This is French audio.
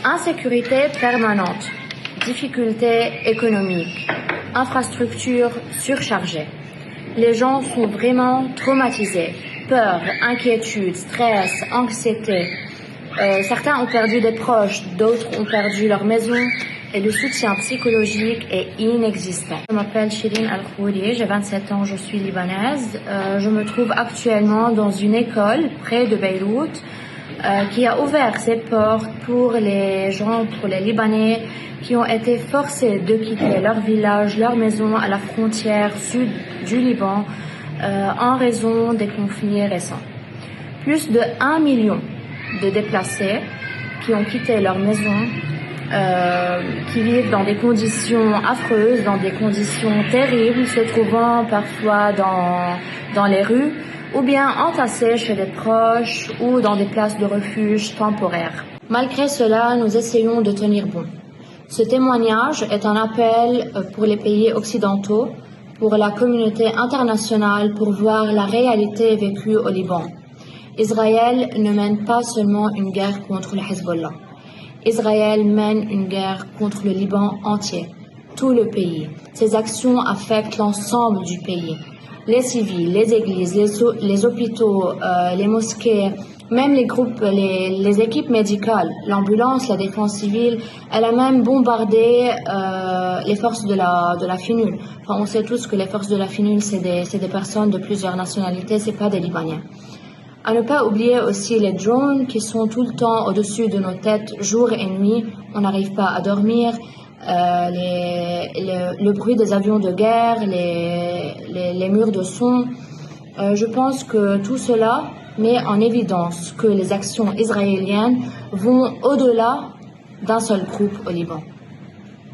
Insécurité permanente, difficultés économiques, infrastructures surchargées. Les gens sont vraiment traumatisés. Peur, inquiétude, stress, anxiété. Certains ont perdu des proches, d'autres ont perdu leur maison et le soutien psychologique est inexistant. Je m'appelle Chirine Al-Khouri, j'ai 27 ans, je suis libanaise. Je me trouve actuellement dans une école près de Beyrouth qui a ouvert ses portes pour les gens, pour les Libanais qui ont été forcés de quitter leur village, leur maison à la frontière sud du Liban en raison des conflits récents. Plus de 1 million de déplacés qui ont quitté leur maison, qui vivent dans des conditions affreuses, dans des conditions terribles, se trouvant parfois dans les rues ou bien entassés chez des proches ou dans des places de refuge temporaires. Malgré cela, nous essayons de tenir bon. Ce témoignage est un appel pour les pays occidentaux, pour la communauté internationale, pour voir la réalité vécue au Liban. Israël ne mène pas seulement une guerre contre le Hezbollah. Israël mène une guerre contre le Liban entier, tout le pays. Ces actions affectent l'ensemble du pays. Les civils, les églises, les hôpitaux, les mosquées, même les groupes, les équipes médicales, l'ambulance, la défense civile, elle a même bombardé les forces de la FINUL. Enfin, on sait tous que les forces de la FINUL, c'est des personnes de plusieurs nationalités, c'est pas des Libanais. À ne pas oublier aussi les drones qui sont tout le temps au-dessus de nos têtes, jour et nuit. On n'arrive pas à dormir. Le bruit des avions de guerre, les murs de son. Je pense que tout cela met en évidence que les actions israéliennes vont au-delà d'un seul groupe au Liban.